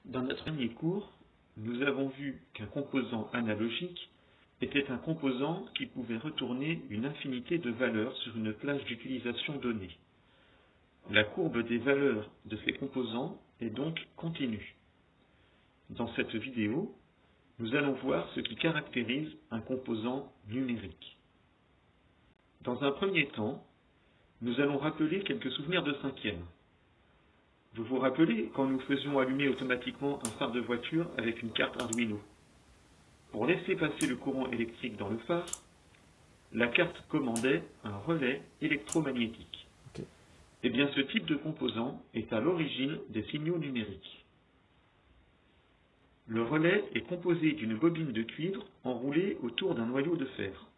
Dans notre dernier cours, nous avons vu qu'un composant analogique était un composant qui pouvait retourner une infinité de valeurs sur une plage d'utilisation donnée. La courbe des valeurs de ces composants est donc continue. Dans cette vidéo, nous allons voir ce qui caractérise un composant numérique. Dans un premier temps, nous allons rappeler quelques souvenirs de cinquième. Vous vous rappelez quand nous faisions allumer automatiquement un phare de voiture avec une carte Arduino? Pour laisser passer le courant électrique dans le phare, la carte commandait un relais électromagnétique. Eh bien, ce type de composant est à l'origine des signaux numériques. Le relais est composé d'une bobine de cuivre enroulée autour d'un noyau de fer.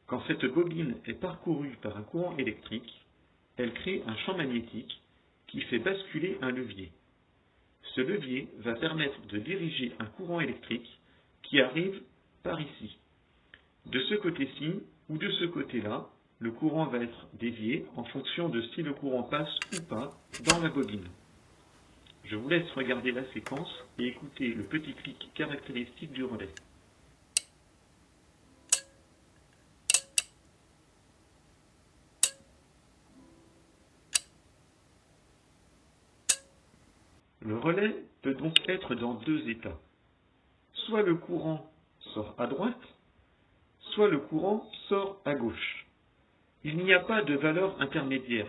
Quand cette bobine est parcourue par un courant électrique, elle crée un champ magnétique qui fait basculer un levier. Ce levier va permettre de diriger un courant électrique qui arrive par ici. De ce côté-ci ou de ce côté-là, le courant va être dévié en fonction de si le courant passe ou pas dans la bobine. Je vous laisse regarder la séquence et écouter le petit clic caractéristique du relais. Le relais peut donc être dans deux états. Soit le courant sort à droite, soit le courant sort à gauche. Il n'y a pas de valeur intermédiaire.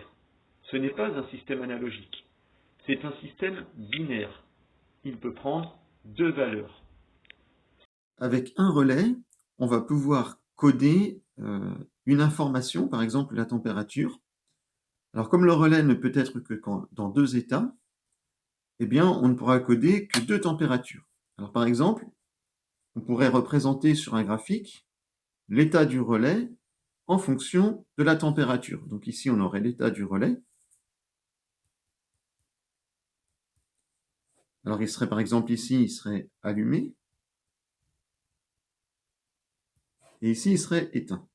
Ce n'est pas un système analogique. C'est un système binaire. Il peut prendre deux valeurs. Avec un relais, on va pouvoir coder une information, par exemple la température. Alors comme le relais ne peut être que dans deux états, eh bien on ne pourra coder que deux températures. Alors par exemple, on pourrait représenter sur un graphique l'état du relais en fonction de la température. Donc ici on aurait l'état du relais. Alors il serait par exemple ici, il serait allumé. Et ici, il serait éteint.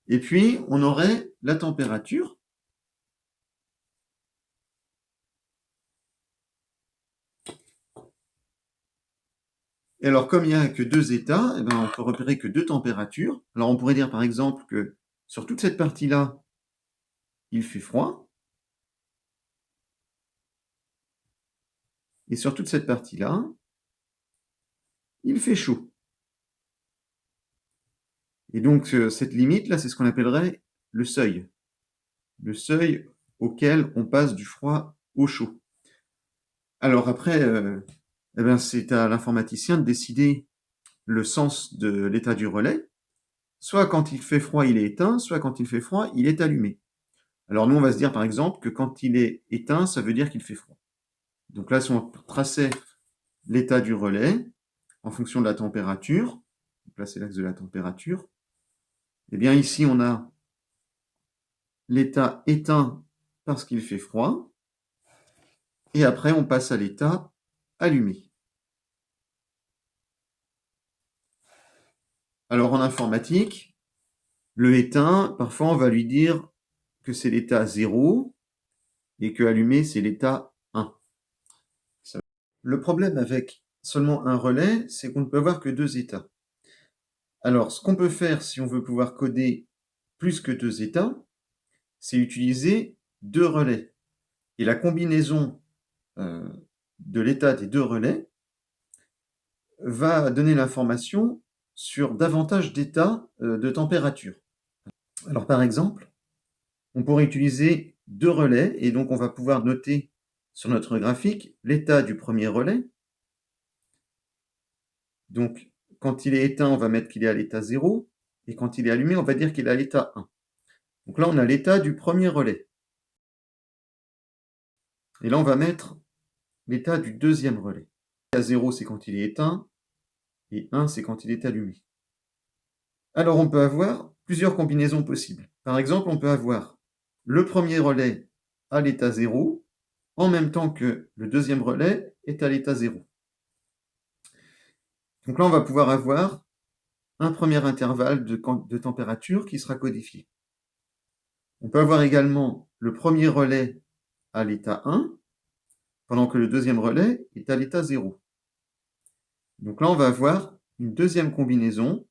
Et puis, on aurait la température. Et alors, comme il n'y a que deux états, eh ben, on peut repérer que deux températures. Alors, on pourrait dire, par exemple, que sur toute cette partie-là, il fait froid. Et sur toute cette partie-là, il fait chaud. Et donc, cette limite-là, c'est ce qu'on appellerait le seuil. Le seuil auquel on passe du froid au chaud. Alors après, eh ben, c'est à l'informaticien de décider le sens de l'état du relais. Soit quand il fait froid, il est éteint, soit quand il fait froid, il est allumé. Alors nous, on va se dire par exemple que quand il est éteint, ça veut dire qu'il fait froid. Donc là, si on traçait l'état du relais en fonction de la température, donc là c'est l'axe de la température, eh bien ici on a l'état éteint parce qu'il fait froid, et après on passe à l'état allumé. Alors en informatique, le éteint, parfois on va lui dire que c'est l'état 0 et que allumé c'est l'état 1. Le problème avec seulement un relais, c'est qu'on ne peut avoir que deux états. Alors, ce qu'on peut faire si on veut pouvoir coder plus que deux états, c'est utiliser deux relais. Et la combinaison de l'état des deux relais va donner l'information sur davantage d'états de température. Alors, par exemple, on pourrait utiliser deux relais, et donc on va pouvoir noter sur notre graphique l'état du premier relais. Donc, quand il est éteint, on va mettre qu'il est à l'état 0, et quand il est allumé, on va dire qu'il est à l'état 1. Donc là, on a l'état du premier relais. Et là, on va mettre l'état du deuxième relais. L'état 0, c'est quand il est éteint, et 1, c'est quand il est allumé. Alors, on peut avoir plusieurs combinaisons possibles. Par exemple, on peut avoir le premier relais à l'état 0, en même temps que le deuxième relais est à l'état 0. Donc là, on va pouvoir avoir un premier intervalle de température qui sera codifié. On peut avoir également le premier relais à l'état 1, pendant que le deuxième relais est à l'état 0. Donc là, on va avoir une deuxième combinaison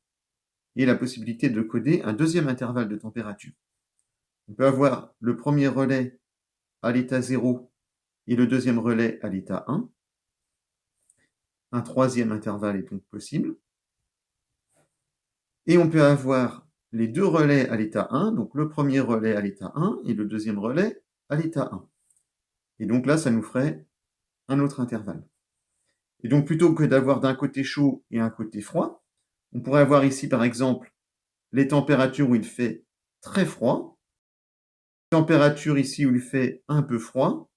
et la possibilité de coder un deuxième intervalle de température. On peut avoir le premier relais à l'état 0 et le deuxième relais à l'état 1. Un troisième intervalle est donc possible. Et on peut avoir les deux relais à l'état 1, donc le premier relais à l'état 1 et le deuxième relais à l'état 1. Et donc là, ça nous ferait un autre intervalle. Et donc plutôt que d'avoir d'un côté chaud et un côté froid, on pourrait avoir ici par exemple les températures où il fait très froid, température ici où il fait un peu froid,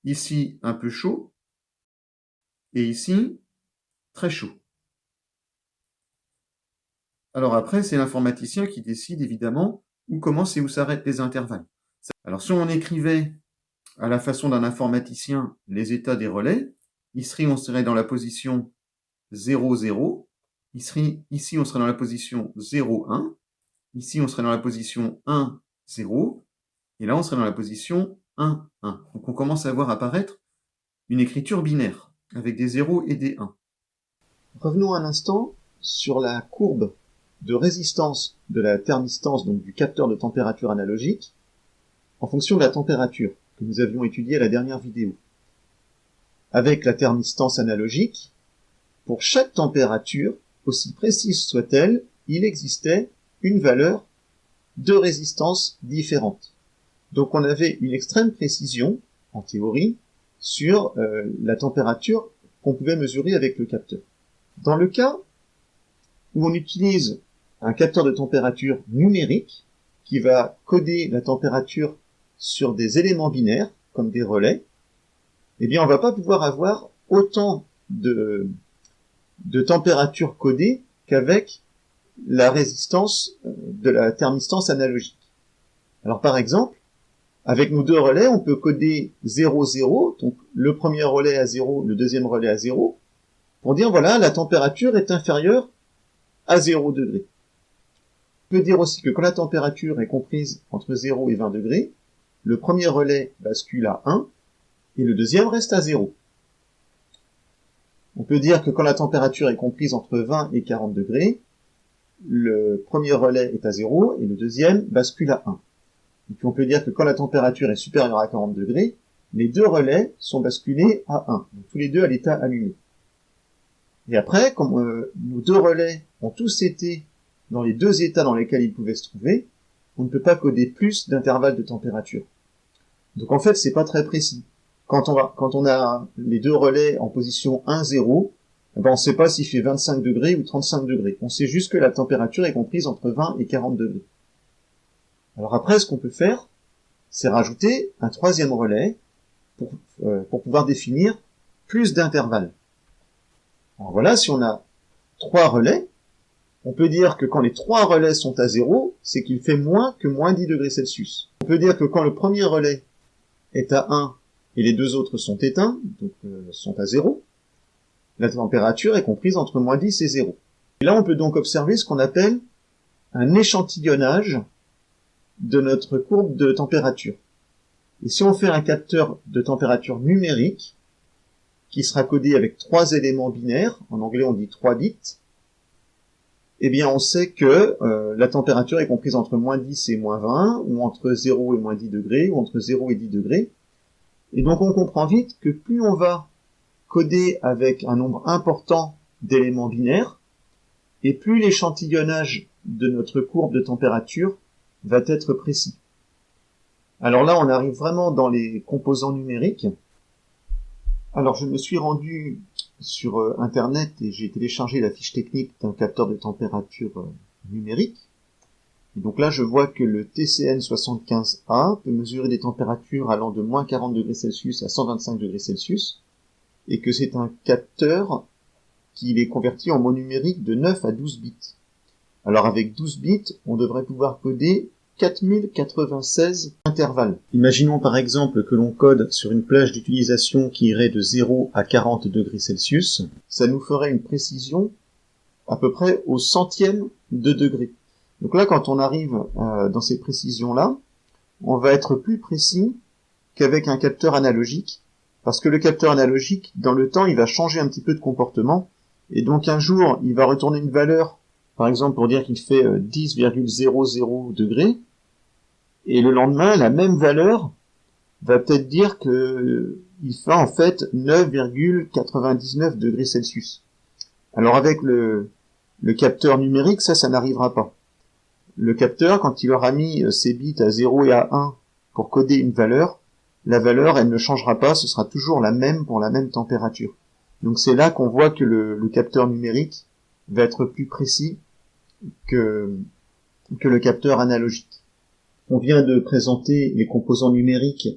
ici un peu chaud, et ici très chaud. Alors après, c'est l'informaticien qui décide évidemment où commencent et où s'arrêtent les intervalles. Alors si on écrivait à la façon d'un informaticien les états des relais, ici on serait dans la position 0, 0, ici on serait dans la position 0, 1, ici on serait dans la position 1, 0, et là on serait dans la position 1, 1. Donc on commence à voir apparaître une écriture binaire, avec des 0 et des 1. Revenons un instant sur la courbe de résistance de la thermistance, donc du capteur de température analogique, en fonction de la température que nous avions étudiée à la dernière vidéo. Avec la thermistance analogique, pour chaque température, aussi précise soit-elle, il existait une valeur de résistance différente. Donc on avait une extrême précision, en théorie, sur la température qu'on pouvait mesurer avec le capteur. Dans le cas où on utilise un capteur de température numérique qui va coder la température sur des éléments binaires, comme des relais, eh bien on va pas pouvoir avoir autant de température codée qu'avec la résistance de la thermistance analogique. Alors par exemple, avec nos deux relais, on peut coder 0, 0, donc le premier relais à 0, le deuxième relais à 0, pour dire voilà, la température est inférieure à 0 degré. On peut dire aussi que quand la température est comprise entre 0 et 20 degrés, le premier relais bascule à 1 et le deuxième reste à 0. On peut dire que quand la température est comprise entre 20 et 40 degrés, le premier relais est à 0 et le deuxième bascule à 1. Et puis on peut dire que quand la température est supérieure à 40 degrés, les deux relais sont basculés à 1, donc tous les deux à l'état allumé. Et après, comme nos deux relais ont tous été dans les deux états dans lesquels ils pouvaient se trouver, on ne peut pas coder plus d'intervalles de température. Donc en fait, c'est pas très précis. Quand on a les deux relais en position 1, 0, ben on ne sait pas s'il fait 25 degrés ou 35 degrés. On sait juste que la température est comprise entre 20 et 40 degrés. Alors après, ce qu'on peut faire, c'est rajouter un troisième relais pour pouvoir définir plus d'intervalles. Alors voilà, si on a 3 relais, on peut dire que quand les 3 relais sont à 0, c'est qu'il fait moins que moins 10 degrés Celsius. On peut dire que quand le premier relais est à 1 et les deux autres sont éteints, donc sont à 0, la température est comprise entre moins 10 et 0. Et là, on peut donc observer ce qu'on appelle un échantillonnage de notre courbe de température. Et si on fait un capteur de température numérique, qui sera codé avec 3 éléments binaires, en anglais on dit 3 bits, eh bien on sait que la température est comprise entre moins 10 et moins 20, ou entre 0 et moins 10 degrés, ou entre 0 et 10 degrés. Et donc on comprend vite que plus on va coder avec un nombre important d'éléments binaires, et plus l'échantillonnage de notre courbe de température va être précis. Alors là, on arrive vraiment dans les composants numériques. Alors je me suis rendu sur Internet et j'ai téléchargé la fiche technique d'un capteur de température numérique. Et donc là, je vois que le TCN75A peut mesurer des températures allant de moins 40 degrés Celsius à 125 degrés Celsius, et que c'est un capteur qui est converti en mot numérique de 9 à 12 bits. Alors avec 12 bits, on devrait pouvoir coder 4096 intervalles. Imaginons par exemple que l'on code sur une plage d'utilisation qui irait de 0 à 40 degrés Celsius. Ça nous ferait une précision à peu près au centième de degré. Donc là, quand on arrive dans ces précisions-là, on va être plus précis qu'avec un capteur analogique, parce que le capteur analogique, dans le temps, il va changer un petit peu de comportement, et donc un jour, il va retourner une valeur, par exemple pour dire qu'il fait 10,00 degrés, et le lendemain, la même valeur va peut-être dire que il fait en fait 9,99 degrés Celsius. Alors avec le capteur numérique, ça n'arrivera pas. Le capteur, quand il aura mis ses bits à 0 et à 1 pour coder une valeur, la valeur, elle ne changera pas, ce sera toujours la même pour la même température. Donc c'est là qu'on voit que le capteur numérique va être plus précis que le capteur analogique. On vient de présenter les composants numériques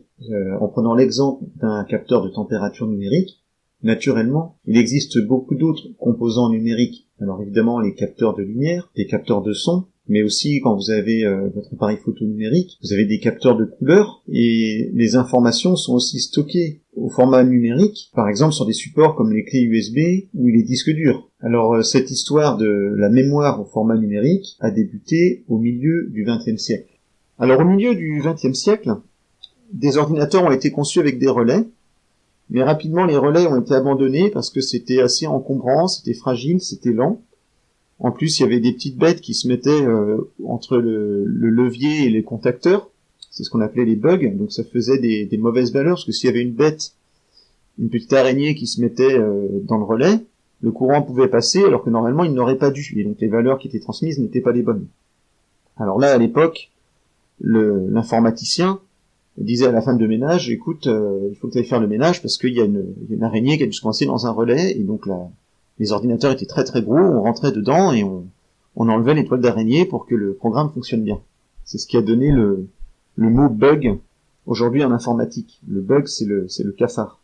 en prenant l'exemple d'un capteur de température numérique. Naturellement, il existe beaucoup d'autres composants numériques. Alors évidemment, les capteurs de lumière, des capteurs de son, mais aussi quand vous avez votre appareil photo numérique, vous avez des capteurs de couleurs, et les informations sont aussi stockées au format numérique, par exemple sur des supports comme les clés USB ou les disques durs. Alors cette histoire de la mémoire au format numérique a débuté au milieu du XXe siècle. Alors au milieu du XXe siècle, des ordinateurs ont été conçus avec des relais, mais rapidement les relais ont été abandonnés parce que c'était assez encombrant, c'était fragile, c'était lent. En plus, il y avait des petites bêtes qui se mettaient entre le levier et les contacteurs, c'est ce qu'on appelait les bugs, donc ça faisait des mauvaises valeurs, parce que s'il y avait une bête, une petite araignée qui se mettait dans le relais, le courant pouvait passer alors que normalement il n'aurait pas dû, et donc les valeurs qui étaient transmises n'étaient pas les bonnes. Alors là, à l'époque, l'informaticien disait à la femme de ménage, écoute, il faut que tu ailles faire le ménage parce qu'il y a une araignée qui a dû se coincer dans un relais, et donc les ordinateurs étaient très très gros, on rentrait dedans et on enlevait les toiles d'araignée pour que le programme fonctionne bien. C'est ce qui a donné le mot bug aujourd'hui en informatique. Le bug, c'est le cafard.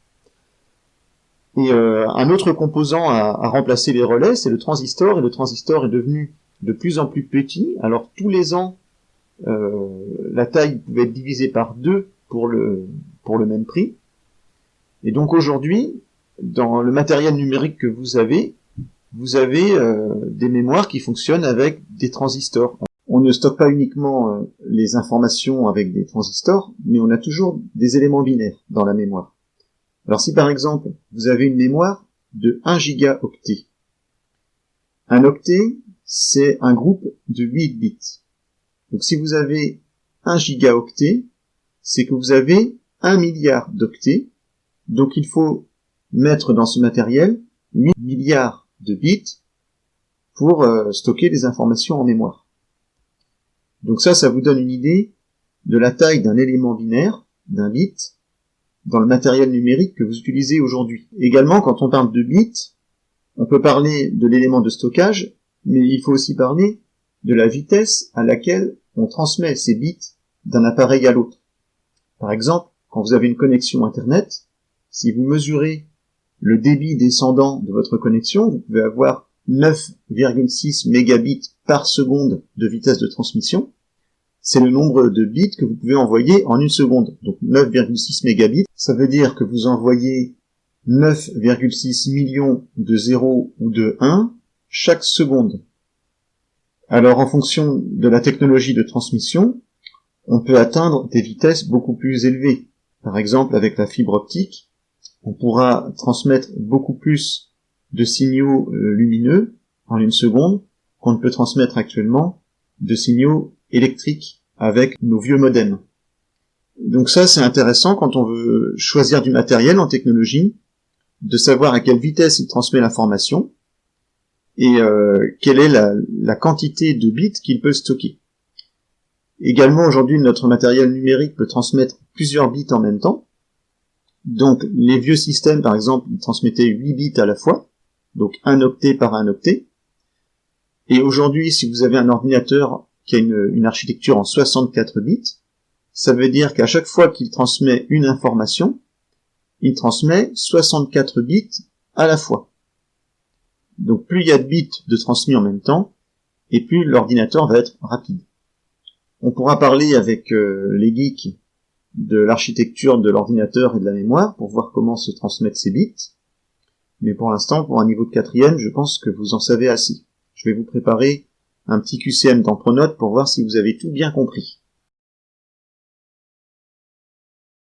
Et un autre composant à remplacer les relais, c'est le transistor, et le transistor est devenu de plus en plus petit. Alors tous les ans, la taille pouvait être divisée par 2 pour le même prix. Et donc aujourd'hui, dans le matériel numérique que vous avez des mémoires qui fonctionnent avec des transistors. On ne stocke pas uniquement les informations avec des transistors, mais on a toujours des éléments binaires dans la mémoire. Alors si par exemple, vous avez une mémoire de 1 gigaoctet, un octet, c'est un groupe de 8 bits. Donc si vous avez 1 gigaoctet, c'est que vous avez 1 milliard d'octets, donc il faut mettre dans ce matériel 8 milliards de bits pour stocker des informations en mémoire. Donc ça vous donne une idée de la taille d'un élément binaire, d'un bit, dans le matériel numérique que vous utilisez aujourd'hui. Également, quand on parle de bits, on peut parler de l'élément de stockage, mais il faut aussi parler de la vitesse à laquelle on transmet ces bits d'un appareil à l'autre. Par exemple, quand vous avez une connexion Internet, si vous mesurez le débit descendant de votre connexion, vous pouvez avoir 9,6 mégabits par seconde de vitesse de transmission. C'est le nombre de bits que vous pouvez envoyer en une seconde. Donc 9,6 mégabits, ça veut dire que vous envoyez 9,6 millions de 0 ou de 1 chaque seconde. Alors en fonction de la technologie de transmission, on peut atteindre des vitesses beaucoup plus élevées. Par exemple, avec la fibre optique, on pourra transmettre beaucoup plus de signaux lumineux en une seconde qu'on ne peut transmettre actuellement de signaux électriques avec nos vieux modems. Donc ça, c'est intéressant quand on veut choisir du matériel en technologie, de savoir à quelle vitesse il transmet l'information et quelle est la quantité de bits qu'il peut stocker. Également, aujourd'hui, notre matériel numérique peut transmettre plusieurs bits en même temps. Donc, les vieux systèmes, par exemple, ils transmettaient 8 bits à la fois, donc un octet par un octet. Et aujourd'hui, si vous avez un ordinateur qui a une architecture en 64 bits, ça veut dire qu'à chaque fois qu'il transmet une information, il transmet 64 bits à la fois. Donc, plus il y a de bits de transmis en même temps, et plus l'ordinateur va être rapide. On pourra parler avec les geeks de l'architecture de l'ordinateur et de la mémoire pour voir comment se transmettent ces bits. Mais pour l'instant, pour un niveau de 4e, je pense que vous en savez assez. Je vais vous préparer un petit QCM dans Pronote pour voir si vous avez tout bien compris.